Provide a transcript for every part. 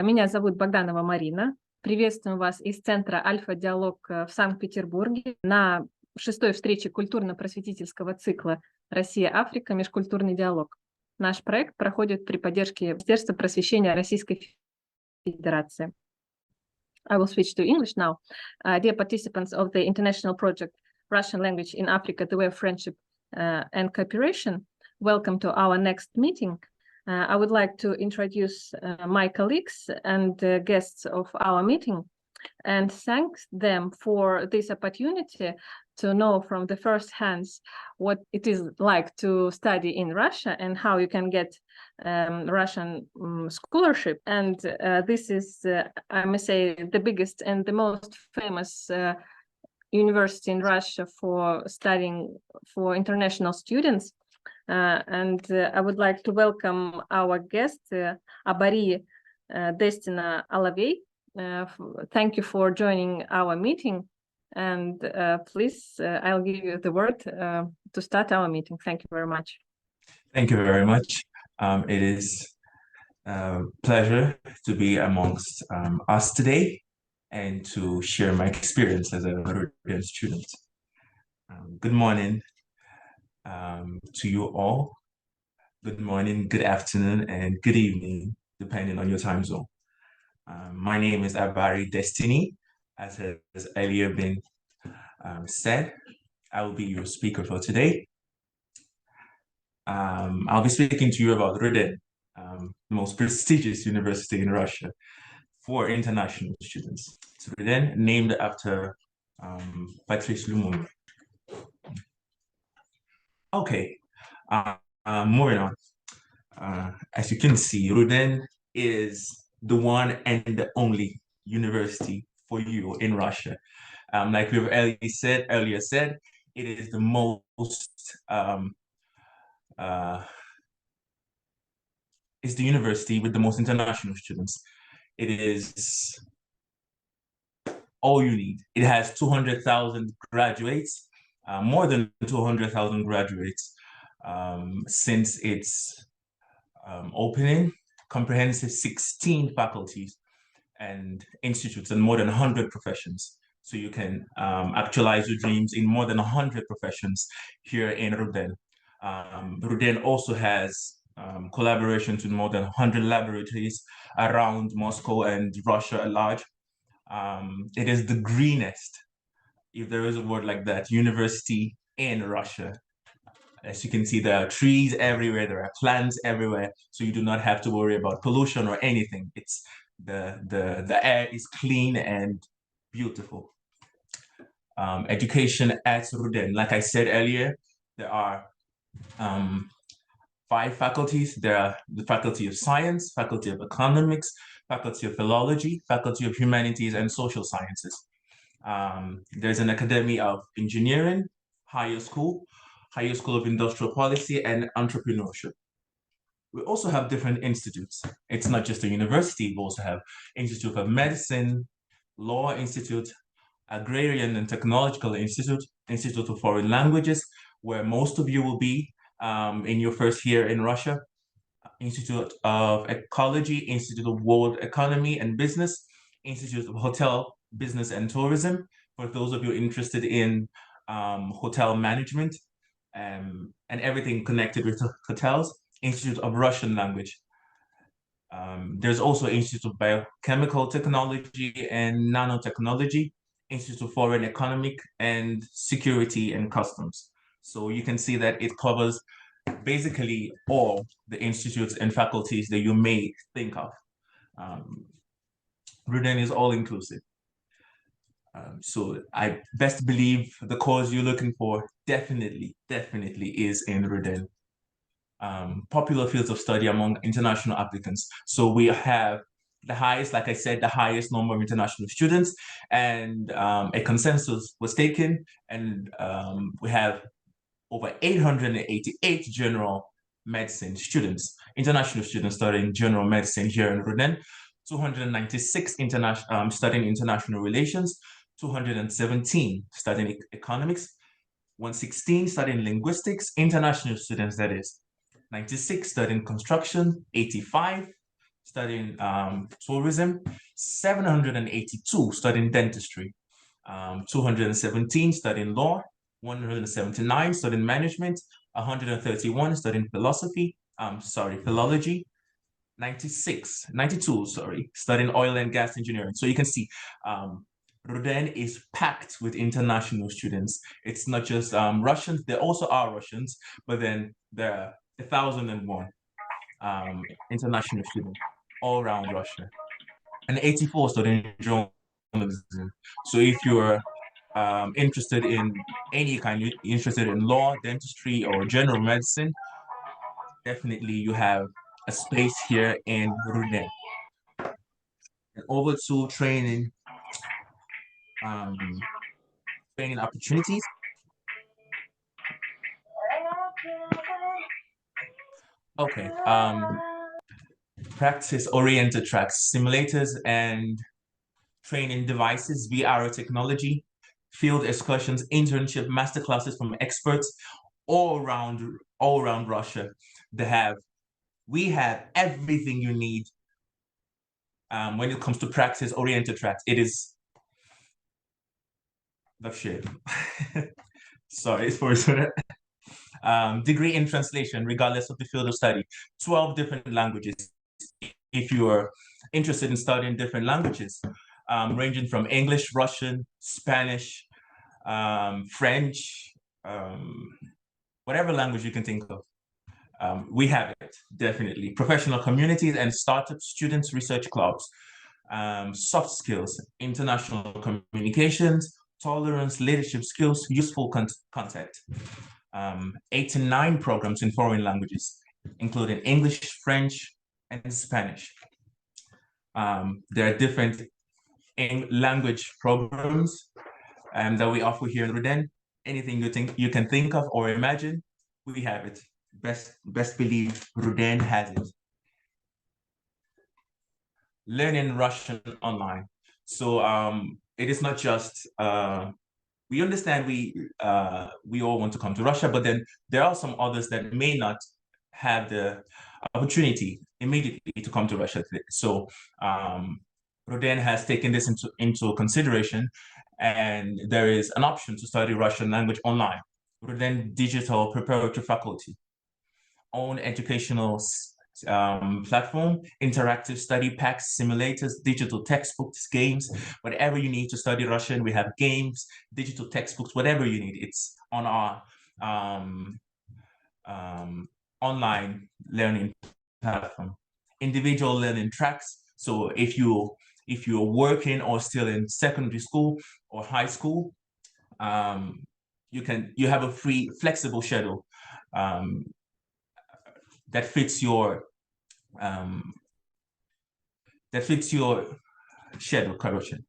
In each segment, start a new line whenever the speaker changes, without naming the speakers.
Меня зовут Богданова Марина. Приветствую вас из Центра Альфа-Диалог в Санкт-Петербурге на шестой встрече культурно-просветительского цикла «Россия-Африка. Межкультурный диалог». Наш проект проходит при поддержке Министерства просвещения Российской Федерации. I will switch to English now. Dear participants of the international project Russian Language in Africa, the Way of Friendship and Cooperation, welcome to our next meeting. I would like to introduce my colleagues and guests of our meeting and thank them for this opportunity to know from the first hands what it is like to study in Russia and how you can get Russian scholarship. And this is, I must say, the biggest and the most famous university in Russia for studying for international students. I would like to welcome our guest, Abari Destina Alavey. Thank you for joining our meeting. And please, I'll give you the word to start our meeting. Thank you very much.
Thank you very much. It is a pleasure to be amongst us today and to share my experience as a RUDN student. Good morning to you all. Good morning, good afternoon, and good evening, depending on your time zone. My name is Abari Destiny. As has earlier been said, I will be your speaker for today. I'll be speaking to you about RUDN, the most prestigious university in Russia for international students. It's RUDN, named after Patrice Lumumba. Okay, moving on. As you can see, RUDN is the one and the only university for you in Russia. Like we've earlier said, it is the most it's the university with the most international students. It is all you need. It has 200,000 graduates, more than 200,000 graduates since its opening, comprehensive 16 faculties and institutes and more than 100 professions. So you can actualize your dreams in more than 100 professions here in RUDN. RUDN also has collaborations with more than 100 laboratories around Moscow and Russia at large. It is the greenest, if there is a word like that, university in Russia. As you can see, there are trees everywhere, there are plants everywhere, so you do not have to worry about pollution or anything. It's the air is clean and beautiful. Education at RUDN, like I said earlier, there are 5 faculties. There are the Faculty of Science, Faculty of Economics, Faculty of Philology, Faculty of Humanities and Social Sciences. There's an Academy of Engineering, Higher School of Industrial Policy and Entrepreneurship. We also have different institutes. It's not just a university. We also have Institute of Medicine, Law Institute, Agrarian and Technological Institute, Institute of Foreign Languages, where most of you will be in your first year in Russia, Institute of Ecology, Institute of World Economy and Business, Institute of Hotel, Business and Tourism, for those of you interested in hotel management and everything connected with hotels, Institute of Russian Language. There's also Institute of Biochemical Technology and Nanotechnology, Institute of Foreign Economic and Security and Customs. So you can see that it covers basically all the institutes and faculties that you may think of. RUDN is all inclusive. So I best believe the course you're looking for definitely is in RUDN. Popular fields of study among international applicants. So we have the highest, like I said, the highest number of international students, and a consensus was taken, and we have over 888 general medicine students, international students studying general medicine here in RUDN, 296 studying international relations, 217 studying economics, 116 studying linguistics, international students that is, 96 studying construction, 85 studying tourism, 782 studying dentistry, 217 studying law, 179 studying management, 131 studying philology, 92 studying oil and gas engineering. So you can see RUDN is packed with international students. It's not just Russians, there also are Russians, but then there are 1,001 international students all around Russia, and 84 studying journalism. So if you're interested in any kind, you're interested in law, dentistry, or general medicine, definitely you have a space here in RUDN. And over to training opportunities. Okay, practice-oriented tracks, simulators and training devices, VR technology, field excursions, internship, masterclasses from experts all around Russia. We have everything you need when it comes to practice-oriented tracks. It is the shit. Sorry for that. Degree in translation, regardless of the field of study, 12 different languages. If you are interested in studying different languages, ranging from English, Russian, Spanish, French, whatever language you can think of, we have it, definitely. Professional communities and startup students, research clubs, soft skills, international communications, tolerance, leadership skills, useful content. 89 programs in foreign languages, including English, French, and Spanish. There are different language programs that we offer here in RUDN. Anything you can think of or imagine, we have it. Best believe RUDN has it. Learning Russian online. So it is not just we understand we all want to come to Russia, but then there are some others that may not have the opportunity immediately to come to Russia. So RUDN has taken this into consideration, and there is an option to study Russian language online. RUDN Digital Preparatory Faculty, own educational platform, interactive study packs, simulators, digital textbooks, games, whatever you need to study Russian. We have games, digital textbooks, whatever you need. It's on our online learning platform. Individual learning tracks. So if you're working or still in secondary school or high school, you have a free, flexible schedule that fits your schedule, correction.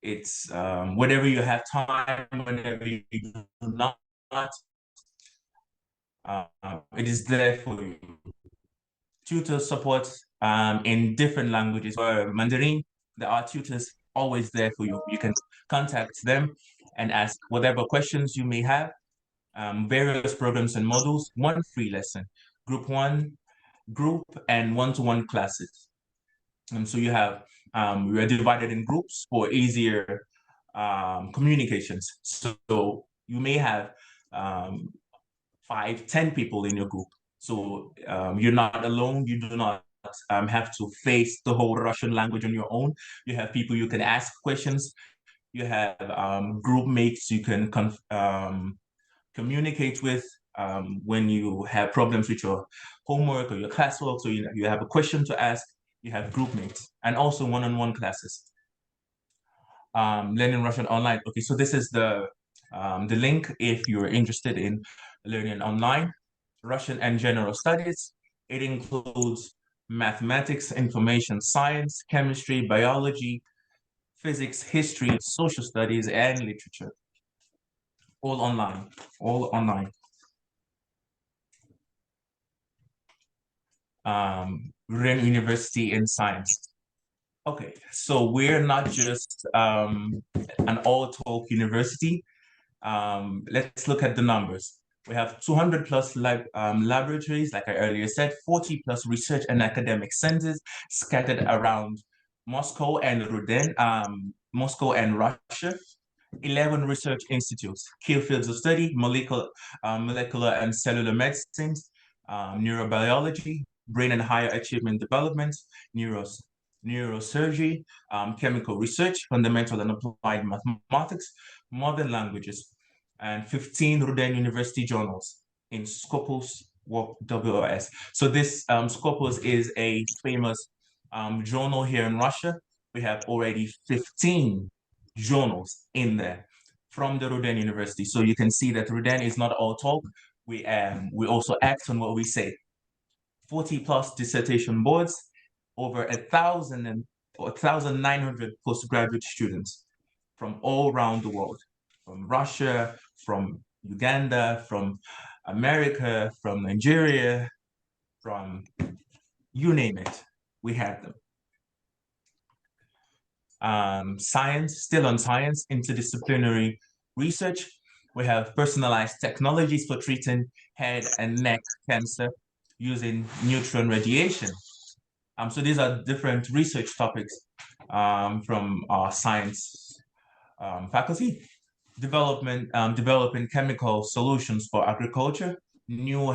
It's whenever you have time, whenever you do not, it is there for you. Tutor support in different languages. For Mandarin, there are tutors always there for you. You can contact them and ask whatever questions you may have. Various programs and modules, one free lesson, group one, group and one-to-one classes. And so you have, we are divided in groups for easier communications. So you may have 5, 10 people in your group. So you're not alone. You do not have to face the whole Russian language on your own. You have people you can ask questions. You have group mates you can communicate with when you have problems with your homework or your classwork. So you have a question to ask. You have group mates and also one-on-one classes. Learning Russian online. Okay, so this is the link if you're interested in learning online. Russian and general studies. It includes mathematics, information science, chemistry, biology, physics, history, social studies, and literature. All online, all online. RUDN University in science. Okay, so we're not just an all-talk university. Let's look at the numbers. We have 200 plus laboratories, like I earlier said, 40 plus research and academic centers scattered around Moscow and RUDN, Moscow and Russia. 11 research institutes, key fields of study, molecular and cellular medicines, neurobiology, brain and higher achievement development, neurosurgery, chemical research, fundamental and applied mathematics, modern languages, and 15 RUDN University journals in Scopus WOS. So this Scopus is a famous journal here in Russia. We have already 15 journals in there from the RUDN University. So you can see that RUDN is not all talk. We also act on what we say. 40 plus dissertation boards, over 1,900 postgraduate students from all around the world, from Russia, from Uganda, from America, from Nigeria, from you name it, we have them. Science, still on science, interdisciplinary research. We have personalized technologies for treating head and neck cancer using neutron radiation. So these are different research topics from our science faculty. Developing chemical solutions for agriculture, new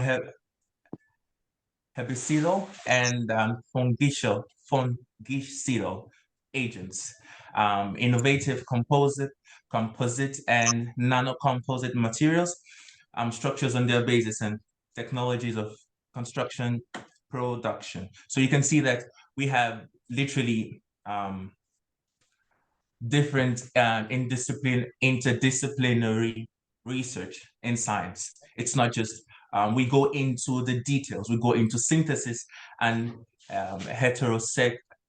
herbicidal and fungicidal agents, innovative composite and nanocomposite materials, structures on their basis, and technologies of construction production. So you can see that we have literally different interdisciplinary research in science. It's not just we go into the details, we go into synthesis and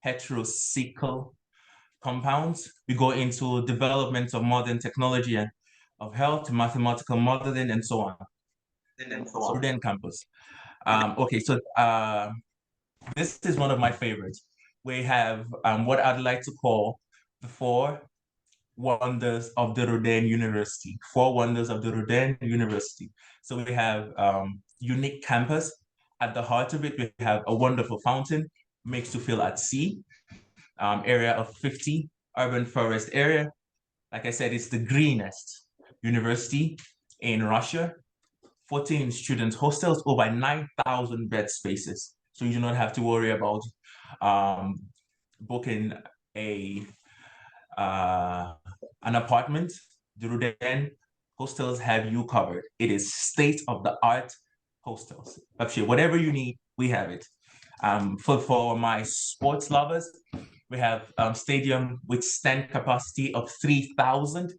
heterocycle compounds. We go into development of modern technology and of health, mathematical modeling, and so on. RUDN campus. Okay, so this is one of my favorites. We have what I'd like to call the 4 wonders of the RUDN University. 4 wonders of the RUDN University. So we have unique campus. At the heart of it, we have a wonderful fountain, makes you feel at sea. Area of 50, urban forest area. Like I said, it's the greenest university in Russia. 14 student hostels, over 9,000 bed spaces. So you do not have to worry about booking an apartment. The RUDN hostels have you covered. It is state-of-the-art hostels. Actually, whatever you need, we have it. For my sports lovers, we have stadium with stand capacity of 3,000.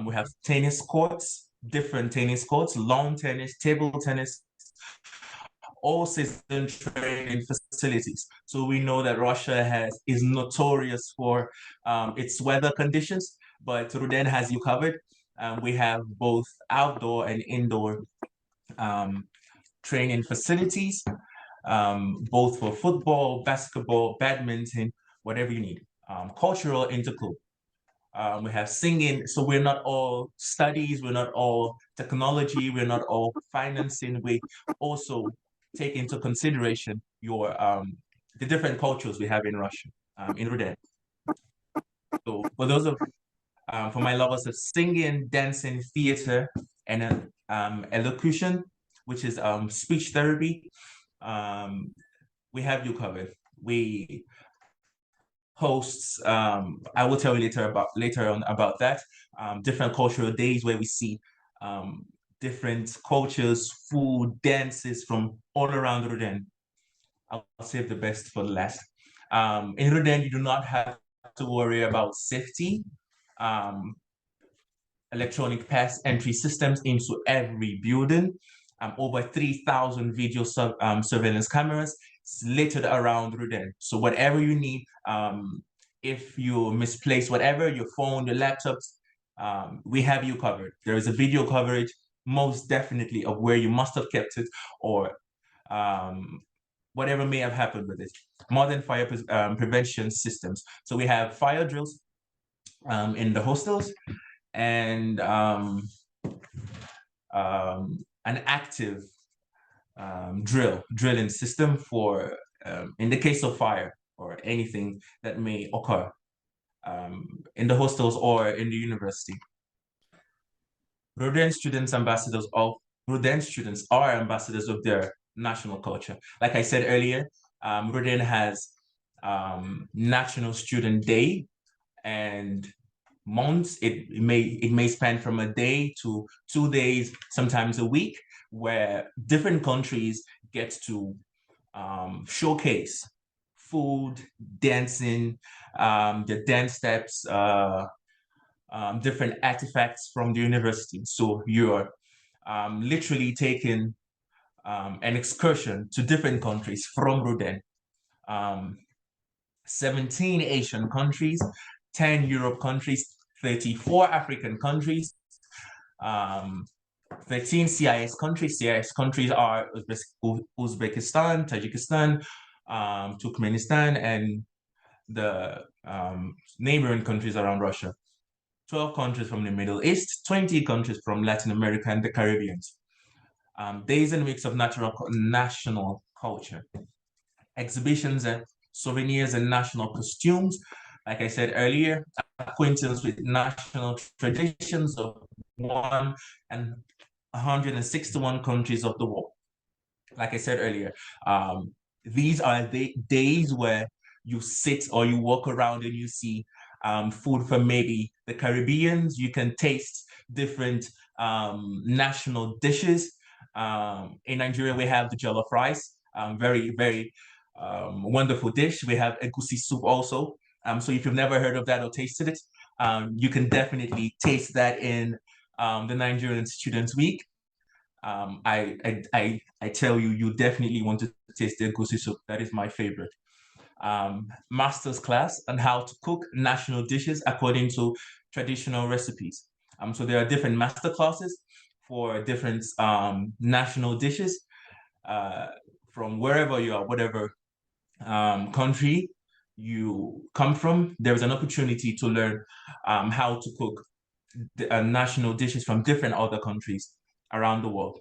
We have tennis courts, different tennis courts, lawn tennis, table tennis, all season training facilities. So we know that Russia is notorious for its weather conditions, but RUDN has you covered. We have both outdoor and indoor training facilities, both for football, basketball, badminton, whatever you need. Cultural interclub. We have singing, so we're not all studies, we're not all technology, we're not all financing. We also take into consideration the different cultures we have in Russia, in RUDN. So for those for my lovers of singing, dancing, theater, and elocution, which is speech therapy, we have you covered. We hosts, I will tell you later on about that, different cultural days where we see different cultures, food, dances from all around RUDN. I'll save the best for the last. In RUDN, you do not have to worry about safety. Electronic pass entry systems into every building. Over 3,000 video surveillance cameras littered around RUDN. So whatever you need, if you misplace whatever, your phone, your laptops, we have you covered. There is a video coverage, most definitely, of where you must have kept it, or whatever may have happened with it. Modern fire prevention systems. So we have fire drills in the hostels, and an active drilling system for, in the case of fire or anything that may occur in the hostels or in the university. RUDN students are ambassadors of their national culture. Like I said earlier, RUDN has National Student Day, and months it may span from a day to 2 days, sometimes a week, where different countries get to showcase food, dancing, the dance steps, different artifacts from the university. So you're literally taking an excursion to different countries from RUDN. 17 Asian countries, 10 Europe countries, 34 African countries, 13 CIS countries. CIS countries are Uzbekistan, Tajikistan, Turkmenistan, and the neighboring countries around Russia. 12 countries from the Middle East, 20 countries from Latin America and the Caribbean. Days and weeks of national culture. Exhibitions and souvenirs and national costumes. Like I said earlier, acquaintance with national traditions of 161 countries of the world. Like I said earlier, these are the days where you sit or you walk around and you see food from maybe the Caribbean. You can taste different national dishes. In Nigeria, we have the jollof rice, very, very wonderful dish. We have egusi soup also. So if you've never heard of that or tasted it, you can definitely taste that in the Nigerian Students Week. I tell you, you definitely want to taste the egusi soup. That is my favorite. Master's class on how to cook national dishes according to traditional recipes. So there are different master classes for different national dishes from wherever you are, whatever country you come from. There's an opportunity to learn how to cook national dishes from different other countries around the world.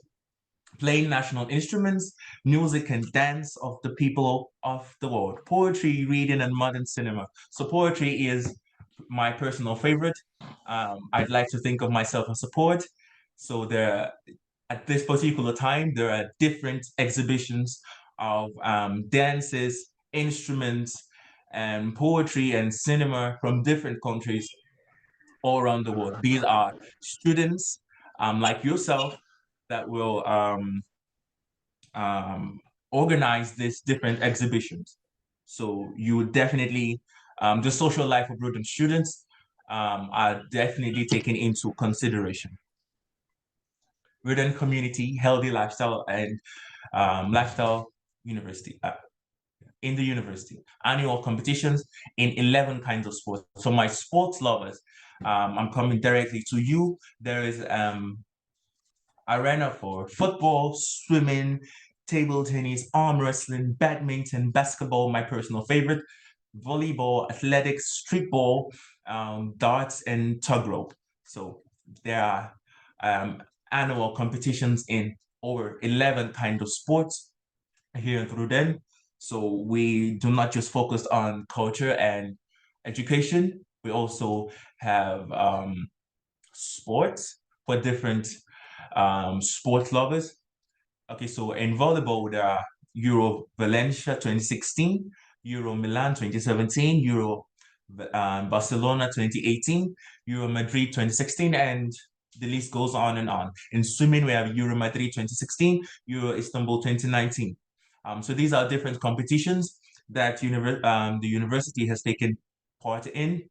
Playing national instruments, music and dance of the people of the world, poetry, reading, and modern cinema. So poetry is my personal favorite. I'd like to think of myself as a poet. So at this particular time, there are different exhibitions of dances, instruments, and poetry and cinema from different countries all around the world. These are students like yourself that will organize these different exhibitions. So you would definitely, the social life of RUDN students are definitely taken into consideration. RUDN Community, Healthy Lifestyle, and Lifestyle University. In the university, annual competitions in 11 kinds of sports. So my sports lovers, I'm coming directly to you. There is arena for football, swimming, table tennis, arm wrestling, badminton, basketball, my personal favorite, volleyball, athletics, streetball, darts, and tug rope. So there are annual competitions in over 11 kinds of sports here in RUDN. So we do not just focus on culture and education. We also have sports for different sports lovers. Okay, so in volleyball, there are Euro Valencia 2016, Euro Milan 2017, Euro Barcelona 2018, Euro Madrid 2016, and the list goes on and on. In swimming, we have Euro Madrid 2016, Euro Istanbul 2019. So these are different competitions that the university has taken part in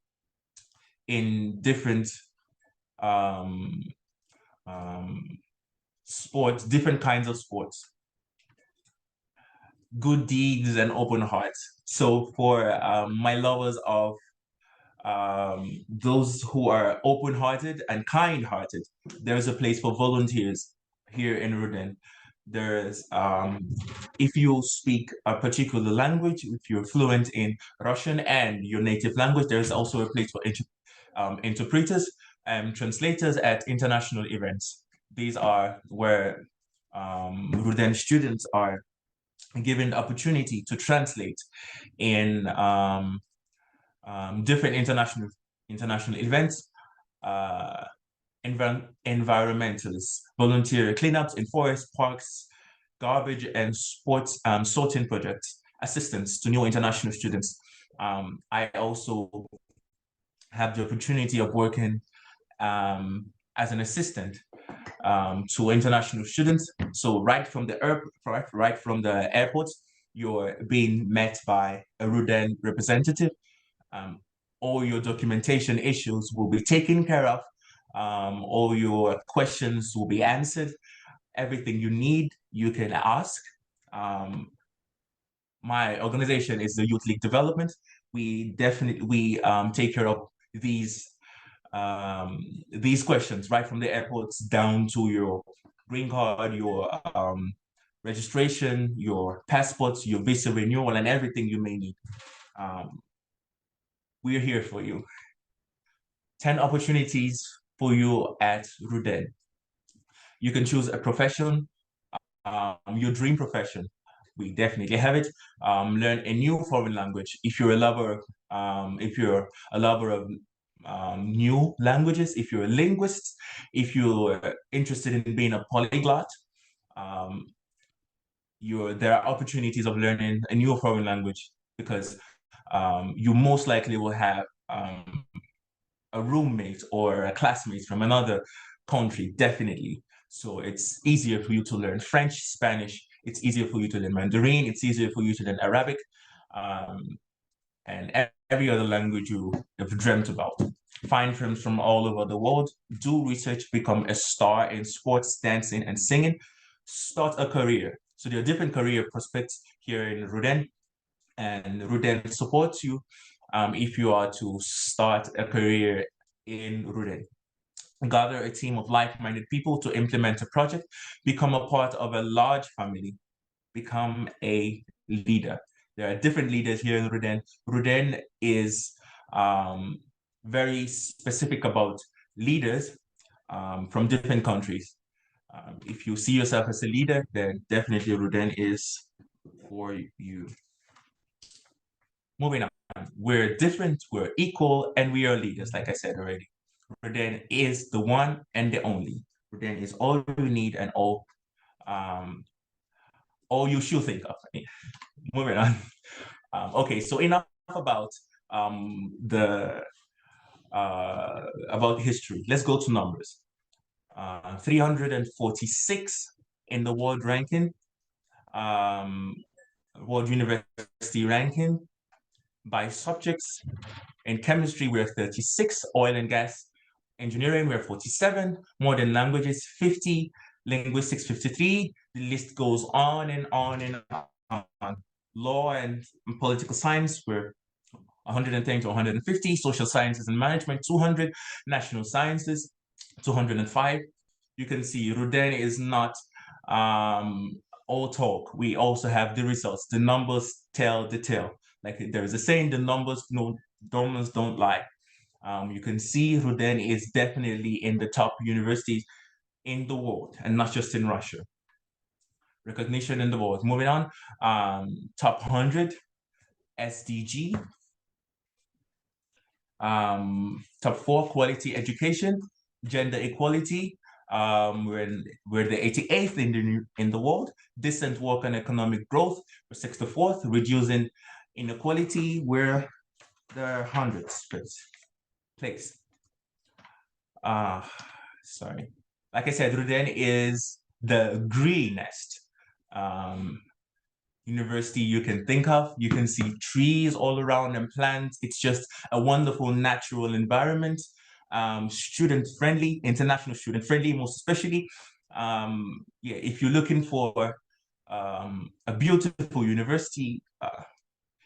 different sports, different kinds of sports. Good deeds and open hearts. So for my lovers of those who are open-hearted and kind-hearted, there's a place for volunteers here in RUDN. There's if you speak a particular language, if you're fluent in Russian and your native language, there's also a place for interpreters and translators at international events. These are where RUDN students are given the opportunity to translate in different international events, environmentalists, volunteer cleanups in forests, parks, garbage and sports sorting projects, assistance to new international students. I also have the opportunity of working as an assistant to international students. So right from the airport, you're being met by a RUDN representative. All your documentation issues will be taken care of. All your questions will be answered. Everything you need, you can ask. My organization is the Youth League Development. We definitely take care of these questions right from the airports down to your green card, your registration, your passports, your visa renewal, and everything you may need. We're here for you. 10 opportunities for you at RUDN. You can choose a profession, your dream profession. We definitely have it. Learn a new foreign language. If you're a lover of new languages, if you're a linguist, if you're interested in being a polyglot, there are opportunities of learning a new foreign language, because you most likely will have a roommate or a classmate from another country, definitely. So it's easier for you to learn French, Spanish. It's easier for you to learn Mandarin. It's easier for you to learn Arabic, and every other language you have dreamt about. Find friends from all over the world. Do research. Become a star in sports, dancing, and singing. Start a career. So there are different career prospects here in RUDN, and RUDN supports you if you are to start a career in RUDN. Gather a team of like-minded people to implement a project. Become a part of a large family. Become a leader. There are different leaders here in RUDN. RUDN is very specific about leaders from different countries. If you see yourself as a leader, then definitely RUDN is for you. Moving on, we're different, we're equal, and we are leaders, like I said already. RUDN is the one and the only. RUDN is all you need and all you should think of. Moving on. Okay, so enough about history. Let's go to numbers. 346 in the world ranking, World University ranking. By subjects, in chemistry, we're 36, oil and gas. Engineering, we're 47, modern languages, 50, linguistics, 53. The list goes on and on and on. Law and political science, we're 110 to 150, social sciences and management, 200, national sciences, 205. You can see RUDN is not all talk. We also have the results. The numbers tell the tale. Like there is a saying, the numbers don't lie. You can see RUDN is definitely in the top universities in the world, and not just in Russia. Recognition in the world. Moving on, top 100 SDG. Top 4 quality education, gender equality. We're the 88th in the world. Decent work and economic growth, we're 64th. Reducing inequality, we're the 100th place. Sorry. Like I said, RUDN is the greenest university you can think of. You can see trees all around and plants. It's just a wonderful natural environment. Student-friendly, international student-friendly, most especially. Yeah, if you're looking for a beautiful university,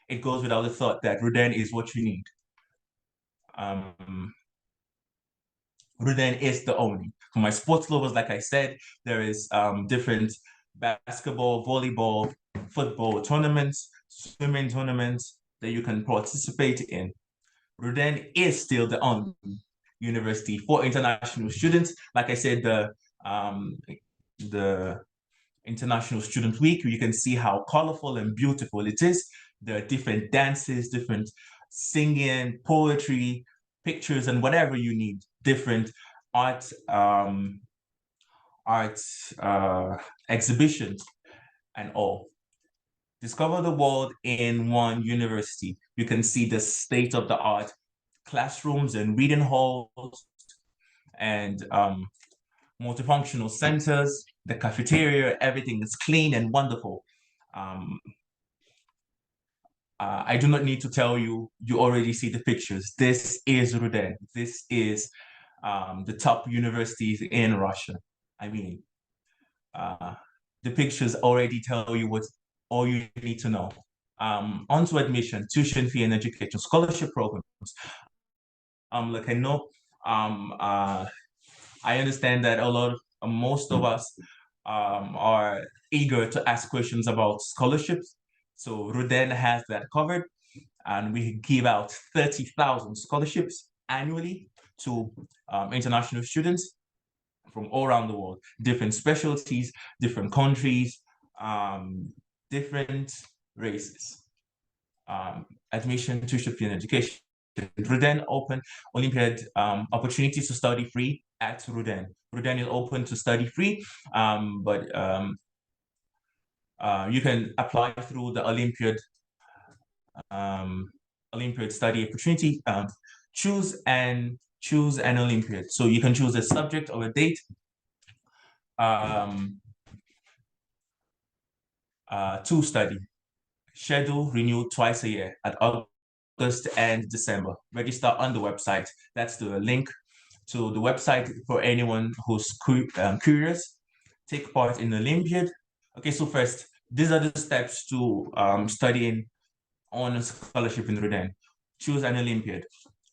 it goes without a thought that RUDN is what you need. RUDN is the only. For my sports lovers, like I said, there is different basketball, volleyball, football tournaments, swimming tournaments that you can participate in. RUDN is still the only university for international students. Like I said, the International Student Week. You can see how colorful and beautiful it is. There are different dances, different singing, poetry, pictures, and whatever you need, different art exhibitions and all. Discover the world in one university. You can see the state-of-the-art classrooms and reading halls and multifunctional centers, the cafeteria, everything is clean and wonderful. I do not need to tell you, you already see the pictures. This is RUDN. This is the top universities in Russia. I mean, the pictures already tell you what all you need to know. Onto admission, tuition fee and education, scholarship programs. Like I know, I understand that most of us are eager to ask questions about scholarships. So RUDN has that covered, and we give out 30,000 scholarships annually to international students from all around the world, different specialties, different countries, different races. Admission, tuition fee, and education. RUDN open Olympiad opportunities to study free at RUDN. RUDN is open to study free, but you can apply through the Olympiad study opportunity. Choose an Olympiad. So you can choose a subject or a date. To study. Schedule renewed twice a year at August and December. Register on the website. That's the link to the website for anyone who's curious. Take part in the Olympiad. Okay, so first, these are the steps to studying on a scholarship in RUDN. Choose an Olympiad.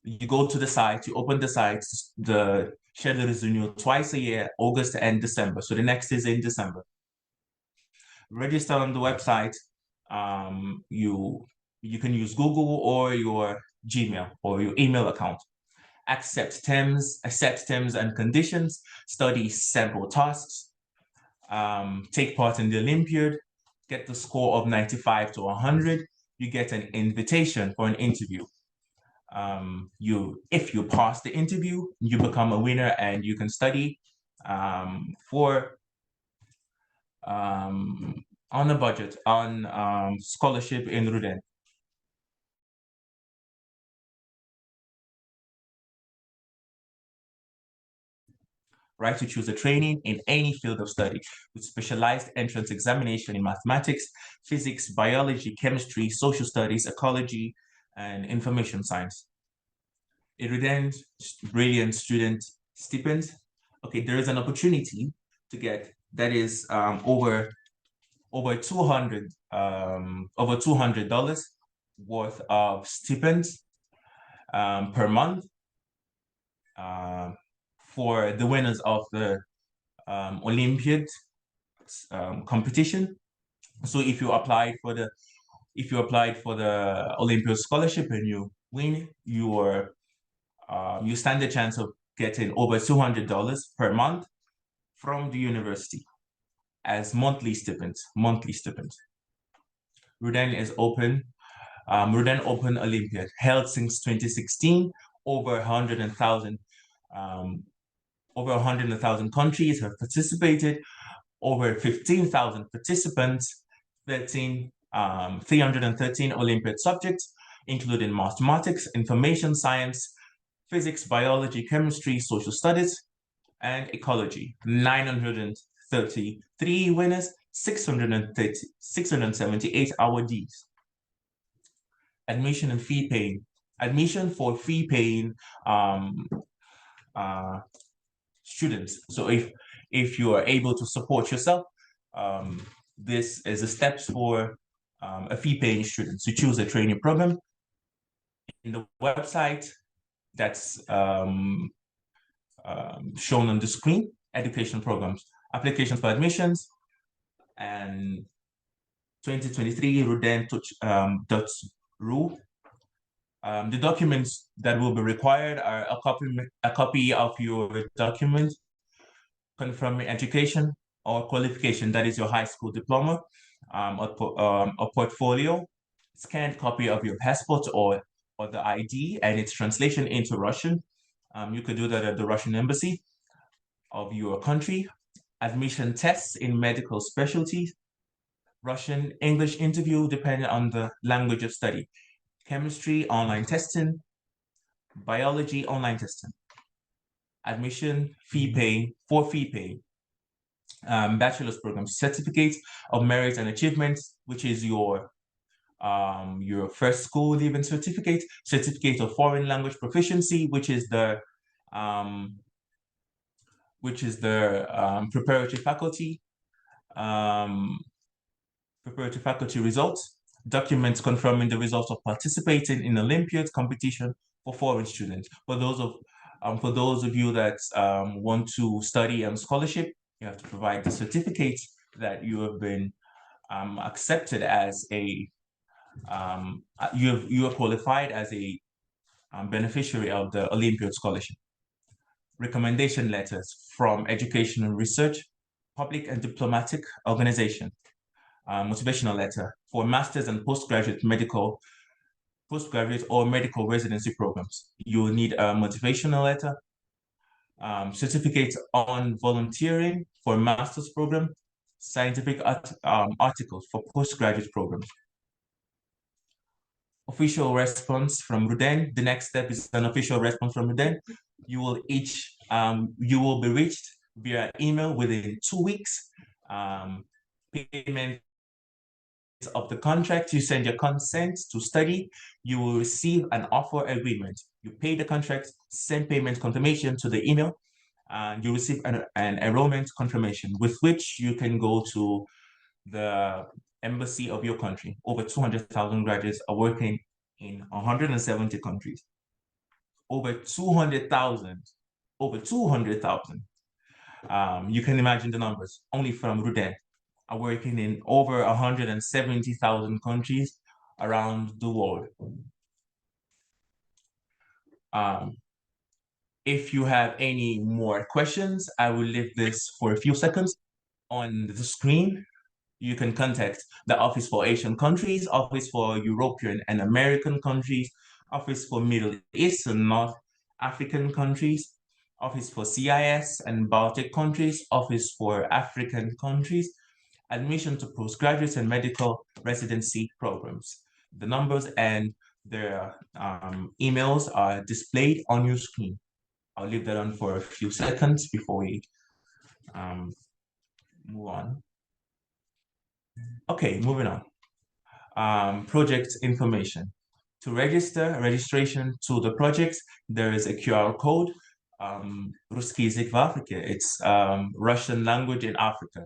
You go to the site, you open the site, the schedule is renewed twice a year, August and December. So the next is in December. Register on the website. You can use Google or your Gmail or your email account. Accept terms and conditions, study sample tasks, take part in the Olympiad, get the score of 95 to 100, you get an invitation for an interview. If you pass the interview, you become a winner and you can study for on a budget, on scholarship in RUDN. Right to choose a training in any field of study with specialized entrance examination in mathematics, physics, biology, chemistry, social studies, ecology, and information science. A RUDN brilliant student stipend. Okay, there is an opportunity to get that is over $200 worth of stipends per month for the winners of the Olympiad competition. So if you applied for the Olympiad scholarship and you win, you stand a chance of getting over $200 per month from the university as monthly stipends. RUDN is open. RUDN Open Olympiad held since 2016. Over 100,000 countries have participated. Over 15,000 participants. 313 Olympiad subjects, including mathematics, information science, physics, biology, chemistry, social studies, and ecology. 933 winners, 678 awardees. Admission and fee paying. Admission for fee paying students. So if you are able to support yourself, this is the steps for a fee paying student. So choose a training program in the website that's shown on the screen. Education programs, applications for admissions, and 2023 RUDN.ru. The documents that will be required are a copy of your document confirming education, or qualification, that is your high school diploma, a portfolio, scanned copy of your passport or the ID and its translation into Russian. You could do that at the Russian embassy of your country. Admission tests in medical specialties, Russian, English interview depending on the language of study, chemistry, online testing, biology, online testing. Admission, fee pay, bachelor's program, certificate of merit and achievements, which is your first school leaving certificate, certificate of foreign language proficiency, which is the preparatory faculty results, documents confirming the results of participating in Olympiad competition for foreign students. For those of you that want to study on scholarship, you have to provide the certificate that you have been accepted as a you are qualified as a beneficiary of the Olympiad scholarship. Recommendation letters from education and research, public and diplomatic organization. Motivational letter for master's and postgraduate or medical residency programs. You will need a motivational letter, certificate on volunteering for a master's program, scientific articles for postgraduate programs. Official response from RUDN. The next step is an official response from RUDN. You will be reached via email within 2 weeks. Payment of the contract, you send your consent to study, you will receive an offer agreement. You pay the contract, send payment confirmation to the email, and you receive an enrollment confirmation with which you can go to the embassy of your country. Over 200,000 graduates are working in 170 countries. Over 200,000. You can imagine the numbers, only from RUDN. Are working in over 170,000 countries around the world. If you have any more questions, I will leave this for a few seconds on the screen. You can contact the Office for Asian countries, Office for European and American countries, Office for Middle East and North African countries, Office for CIS and Baltic countries, Office for African countries, admission to postgraduate and medical residency programs. The numbers and their emails are displayed on your screen. I'll leave that on for a few seconds before we move on. Okay, moving on. Project information. To register, registration to the project, there is a QR code, Русский язык в Африке. It's Russian language in Africa.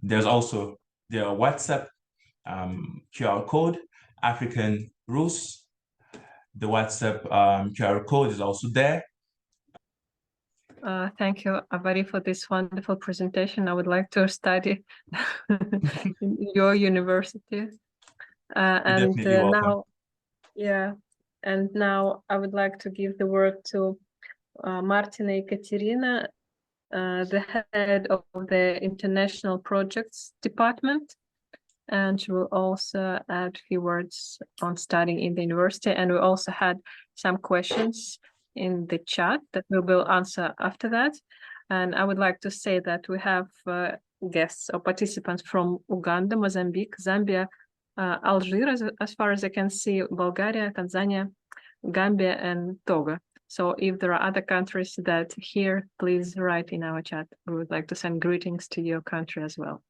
There's also the WhatsApp QR code, African Rus. The WhatsApp QR code is also there.
Thank you, Avari, for this wonderful presentation. I would like to study in your university. And now I would like to give the word to Martina Ekaterina, the head of the International Projects Department, and she will also add a few words on studying in the university. And we also had some questions in the chat that we will answer after that. And I would like to say that we have guests or participants from Uganda, Mozambique, Zambia, Algeria, as far as I can see, Bulgaria, Tanzania, Gambia, and Togo. So if there are other countries that hear, please write in our chat. We would like to send greetings to your country as well.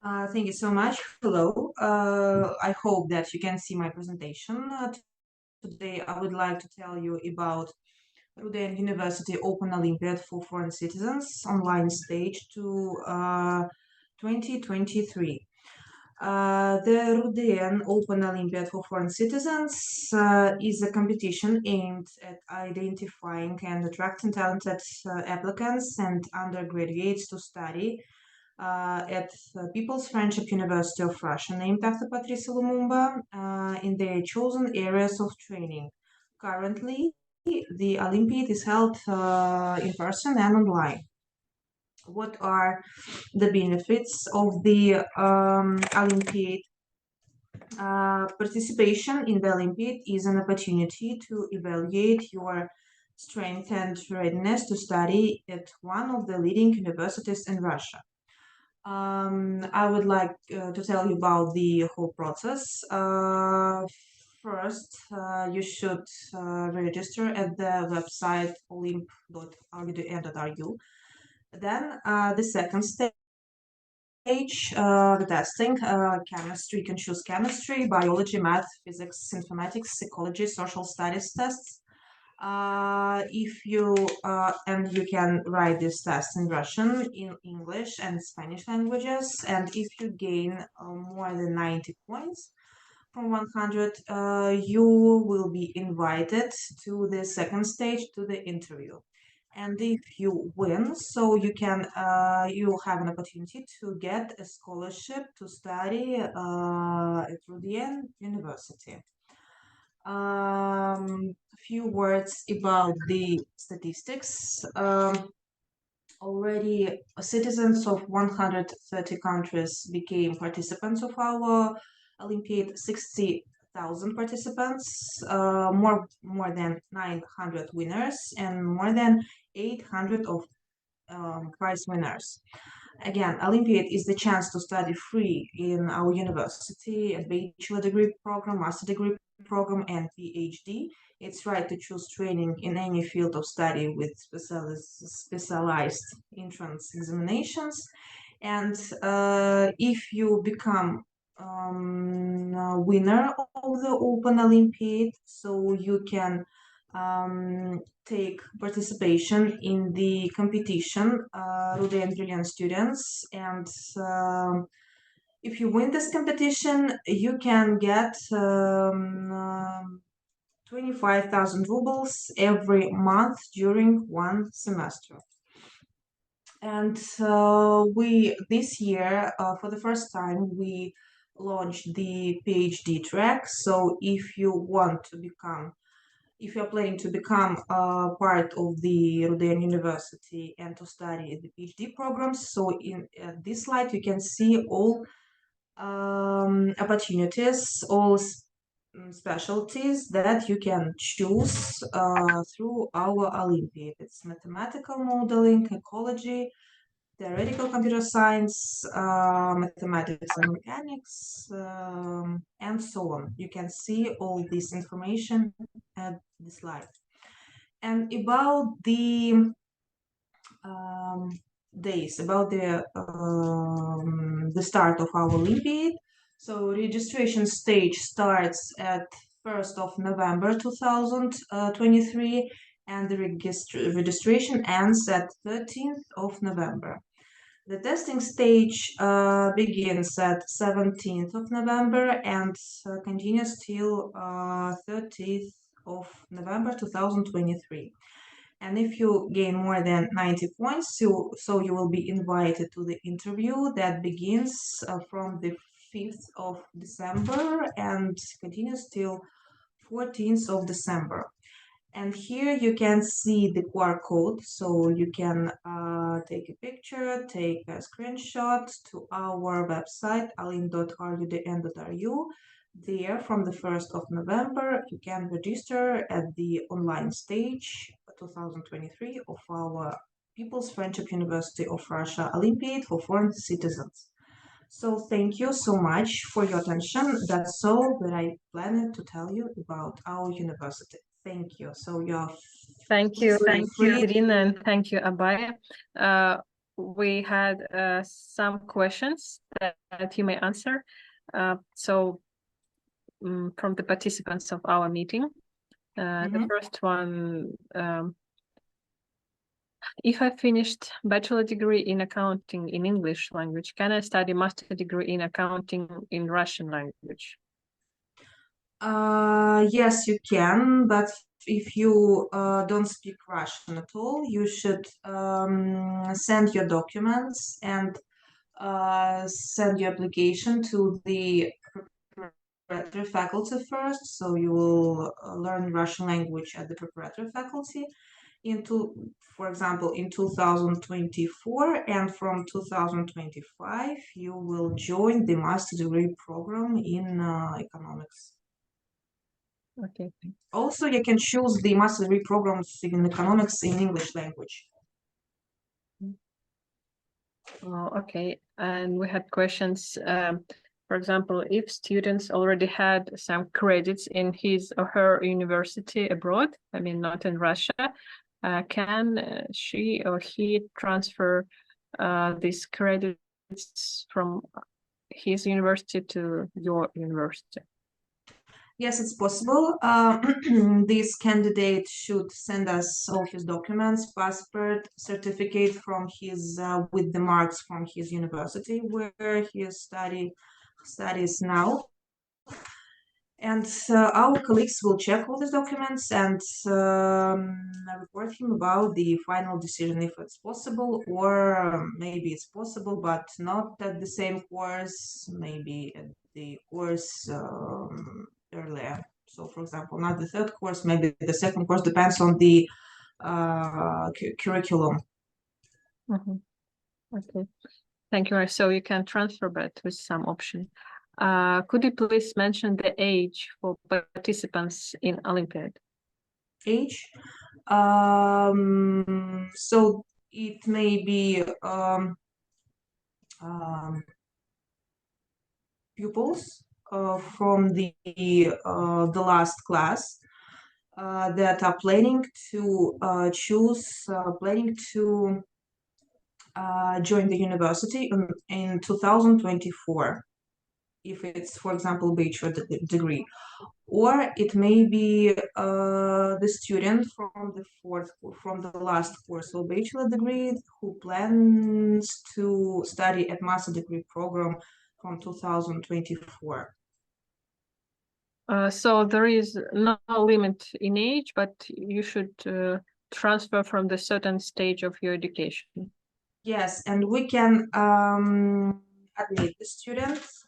Thank you so much. Hello. I hope that you can see my presentation. Today, I would like to tell you about RUDN University Open Olympiad for Foreign Citizens online stage to 2023. The RUDN Open Olympiad for Foreign Citizens is a competition aimed at identifying and attracting talented applicants and undergraduates to study at People's Friendship University of Russia, named after Patrice Lumumba, in their chosen areas of training. Currently, the Olympiad is held in person and online. What are the benefits of the Olympiad? Participation in the Olympiad is an opportunity to evaluate your strength and readiness to study at one of the leading universities in Russia. I would like to tell you about the whole process. First, you should register at the website olymp.rudn.ru. Then the second stage, the testing, chemistry, you can choose chemistry, biology, math, physics, informatics, psychology, social studies tests. If you and you can write this test in Russian, in English and Spanish languages, and if you gain more than 90 points from 100, you will be invited to the second stage, to the interview. And if you win, so you can you have an opportunity to get a scholarship to study at RUDN University. Few words about the statistics. Already citizens of 130 countries became participants of our Olympiad. 60,000 participants, more than 900 winners, and more than 800 of prize winners. Again, Olympiad is the chance to study free in our university, a bachelor degree program, master degree program, and PhD. It's right to choose training in any field of study with specialized entrance examinations. And if you become a winner of the Open Olympiad, so you can take participation in the competition, RUDN Brilliant Students, and if you win this competition, you can get 25,000 rubles every month during one semester. And this year, for the first time, we launched the PhD track. So if you're planning to become part of the RUDN University and to study the PhD programs, so in this slide you can see all opportunities, all specialties that you can choose through our Olympiad. It's mathematical modeling, ecology, theoretical computer science, mathematics and mechanics, and so on. You can see all this information at the slide. And about the days, about the start of our Olympiad. So registration stage starts at 1st of November 2023, and the registration ends at 13th of November. The testing stage begins at 17th of November and continues till 30th of November 2023. And if you gain more than 90 points, so you will be invited to the interview that begins from the 5th of December and continues till 14th of December. And here you can see the QR code, so you can take a picture, take a screenshot to our website, alim.rudn.ru. There, from the 1st of November, you can register at the online stage 2023 of our People's Friendship University of Russia Olympiad for foreign citizens. So thank you so much for your attention. That's all that I planned to tell you about our university. Thank you. So
thank you, Irina, and thank you, Abaya. We had some questions that you may answer. From the participants of our meeting. The first one, if I finished bachelor degree in accounting in English language, can I study master degree in accounting in Russian language?
Yes, you can, but if you don't speak Russian at all, you should send your documents and send your application to the preparatory faculty first, so you will learn Russian language at the preparatory faculty for example, in 2024, and from 2025, you will join the master degree program in economics.
Okay.
Also, you can choose the master degree programs in economics in English language.
Oh, okay. And we had questions. For example, if students already had some credits in his or her university abroad, I mean, not in Russia, can she or he transfer these credits from his university to your university?
Yes, it's possible. This candidate should send us all his documents, passport, certificate from his with the marks from his university where he studies now. And our colleagues will check all these documents and report him about the final decision if it's possible, or maybe it's possible but not at the same course, maybe at the course earlier. So, for example, not the third course, maybe the second course, depends on the curriculum.
Okay, thank you. So you can transfer that with some option. Could you please mention the age for participants in Olympiad?
Age? So it may be pupils from the last class that are planning to join the university in 2024, if it's, for example, bachelor degree, or it may be the student from the last course of bachelor degree who plans to study at master degree program from 2024.
So there is no limit in age, but you should transfer from the certain stage of your education.
Yes, and we can admit the students,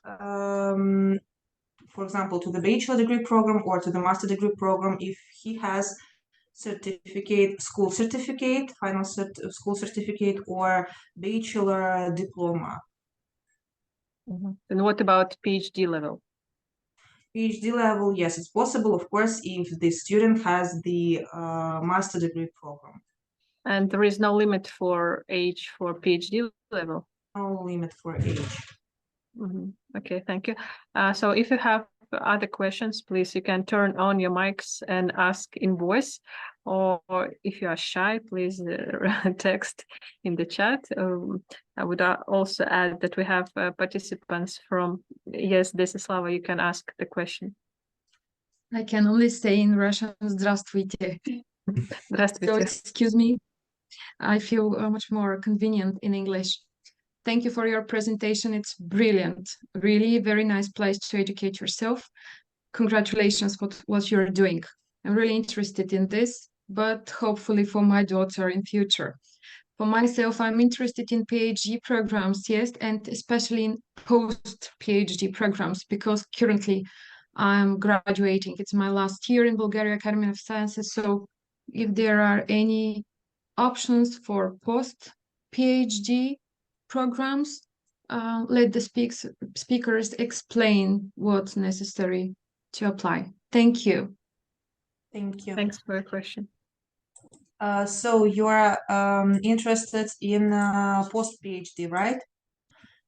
for example, to the bachelor degree program or to the master degree program if he has school certificate, final school certificate, or bachelor diploma.
And what about PhD level?
PhD level, yes, it's possible, of course, if the student has the master degree program.
And there is no limit for age for PhD level?
No limit for age.
Okay, thank you. So if you have other questions, please, you can turn on your mics and ask in voice, or if you are shy, please text in the chat. I would also add that we have participants from, yes, Desislava, you can ask the question.
I can only say in Russian, здравствуйте.
Здравствуйте.
So excuse me, I feel much more convenient in English. Thank you for your presentation. It's brilliant. Really very nice place to educate yourself. Congratulations for what you're doing. I'm really interested in this, but hopefully for my daughter in future. For myself, I'm interested in PhD programs, yes, and especially in post-PhD programs, because currently I'm graduating. It's my last year in Bulgaria Academy of Sciences. So if there are any options for post-PhD programs, let the speakers explain what's necessary to apply. Thank you.
Thank you.
Thanks for your question.
So you're interested in post-PhD, right?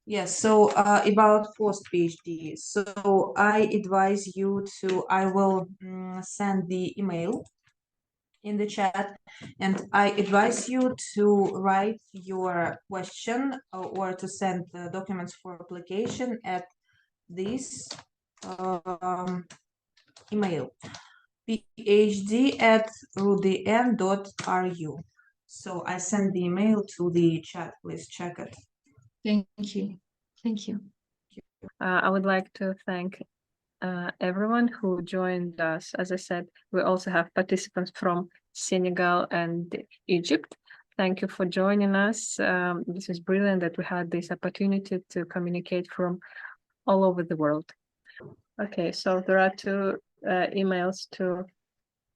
Yes, so about post-PhD. So I advise you I will send the email in the chat, and I advise you to write your question or to send the documents for application at this email, phd@rudn.ru. So I send the email to the chat. Please check it.
Thank you. Thank you.
I would like to thank everyone who joined us. As I said, we also have participants from Senegal and Egypt. Thank you for joining us. This is brilliant that we had this opportunity to communicate from all over the world. Okay, so there are two emails to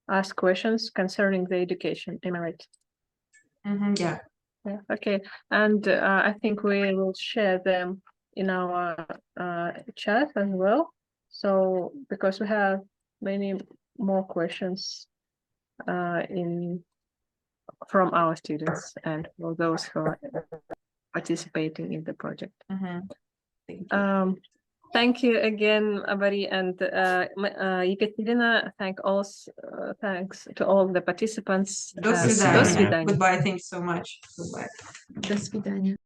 ask questions concerning the education. Am I right?
Yeah.
Yeah. Okay, and I think we will share them in our chat as well. So because we have many more questions from our students and for those who are participating in the project.
Thank you.
Thank you again, Abari and Ekaterina. Thanks to all the participants.
До
свидания.
свидания. Goodbye. Thank you so much. Goodbye.
До свидания.